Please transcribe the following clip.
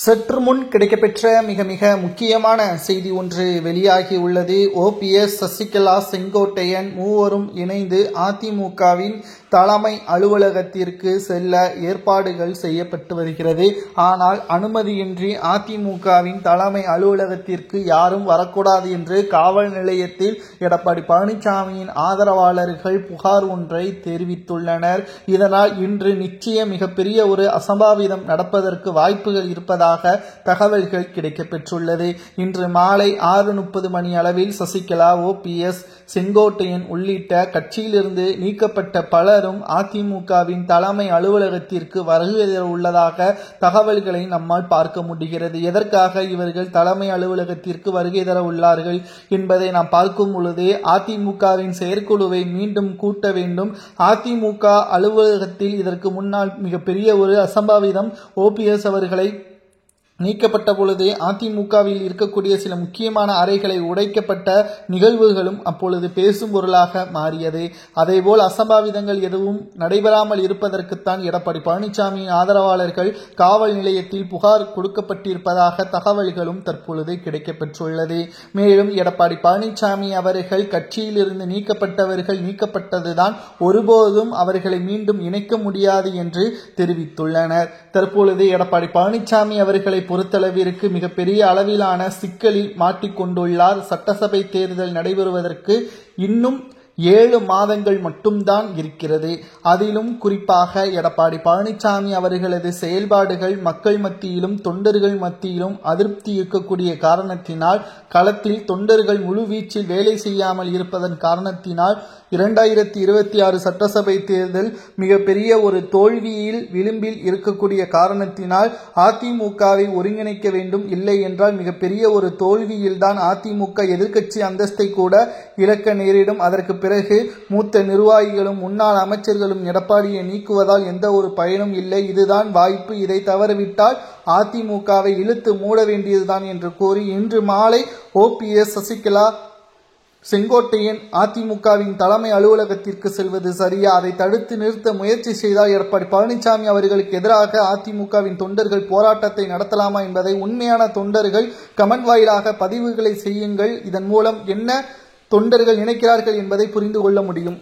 சற்று முன் கிடைக்கப்பெற்ற மிக மிக முக்கியமான செய்தி ஒன்று வெளியாகி உள்ளது. OPS, சசிகலா, செங்கோட்டையன் மூவரும் இணைந்து அதிமுகவின் தலைமை அலுவலகத்திற்கு செல்ல ஏற்பாடுகள் செய்யப்பட்டு வருகிறது. ஆனால் அனுமதியின்றி அதிமுகவின் தலைமை அலுவலகத்திற்கு யாரும் வரக்கூடாது என்று காவல் நிலையத்தில் எடப்பாடி பழனிசாமியின் ஆதரவாளர்கள் புகார் ஒன்றை தெரிவித்துள்ளனர். இதனால் இன்று நிச்சயம் மிகப்பெரிய ஒரு அசம்பாவிதம் நடப்பதற்கு வாய்ப்புகள் இருப்பதாக தகவல்கள் கிடைக்கப்பெற்றுள்ளது. இன்று மாலை 6:30 மணி அளவில் சசிகலா, OPS, செங்கோட்டையன் உள்ளிட்ட கட்சியிலிருந்து நீக்கப்பட்ட பலரும் அதிமுகவின் தலைமை அலுவலகத்திற்கு வருகை தர உள்ளதாக தகவல்களை நம்மால் பார்க்க முடிகிறது. எதற்காக இவர்கள் தலைமை அலுவலகத்திற்கு வருகை தர உள்ளார்கள் என்பதை நாம் பார்க்கும் பொழுது, அதிமுகவின் செயற்குழுவை மீண்டும் கூட்ட வேண்டும். அதிமுக அலுவலகத்தில் இதற்கு முன்னால் மிகப்பெரிய ஒரு அசம்பாவிதம், OPS அவர்களை நீக்கப்பட்ட பொழுது அதிமுகவில் இருக்கக்கூடிய சில முக்கியமான அறைகளை உடைக்கப்பட்ட நிகழ்வுகளும் அப்பொழுது பேசும் பொருளாக மாறியது. அதேபோல் அசம்பாவிதங்கள் எதுவும் நடைபெறாமல் இருப்பதற்குத்தான் எடப்பாடி பழனிசாமியின் ஆதரவாளர்கள் காவல் நிலையத்தில் புகார் கொடுக்கப்பட்டிருப்பதாக தகவல்களும் தற்பொழுது கிடைக்கப்பெற்றுள்ளது. மேலும் எடப்பாடி பழனிசாமி அவர்கள் கட்சியிலிருந்து நீக்கப்பட்டவர்கள் நீக்கப்பட்டதுதான், ஒருபோதும் அவர்களை மீண்டும் இணைக்க முடியாது என்று தெரிவித்துள்ளனர். தற்பொழுது எடப்பாடி பழனிசாமி அவர்களை பொறுத்தளவிற்கு மிகப்பெரிய அளவிலான சிக்கலில் மாட்டிக்கொண்டுள்ளார். சட்டசபை தேர்தல் நடைபெறுவதற்கு இன்னும் 7 மாதங்கள் மட்டும்தான் இருக்கிறது. அதிலும் குறிப்பாக எடப்பாடி பழனிசாமி அவர்களது செயல்பாடுகள் மக்கள் மத்தியிலும் தொண்டர்கள் மத்தியிலும் அதிருப்தி இருக்கக்கூடிய காரணத்தினால், களத்தில் தொண்டர்கள் முழுவீச்சில் வேலை செய்யாமல் இருப்பதன் காரணத்தினால் 2026 சட்டசபை தேர்தல் மிகப்பெரிய ஒரு தோல்வியில் விளிம்பில் இருக்கக்கூடிய காரணத்தினால் அதிமுகவை ஒருங்கிணைக்க வேண்டும். இல்லை என்றால் மிகப்பெரிய ஒரு தோல்வியில்தான் அதிமுக எதிர்க்கட்சி அந்தஸ்தை கூட இழக்க நேரிடும். அதற்கு பிறகு மூத்த நிர்வாகிகளும் முன்னாள் அமைச்சர்களும் எடப்பாடியை நீக்குவதால் எந்த ஒரு பயனும் இல்லை. இதுதான் வாய்ப்பு. இதை தவறவிட்டால் அதிமுகவை இழுத்து மூட வேண்டியதுதான் என்று கூறி இன்று மாலை OPS, சசிகலா, செங்கோட்டையன் அதிமுகவின் தலைமை அலுவலகத்திற்கு செல்வது சரியா? அதை தடுத்து நிறுத்த முயற்சி செய்தால் எடப்பாடி பழனிசாமி அவர்களுக்கு எதிராக அதிமுகவின் தொண்டர்கள் போராட்டத்தை நடத்தலாமா என்பதை உண்மையான தொண்டர்கள் கமெண்ட் வாயிலாக பதிவுகளை செய்யுங்கள். இதன் மூலம் என்ன தொண்டர்கள் நினைக்கிறார்கள் என்பதை புரிந்து கொள்ள முடியும்.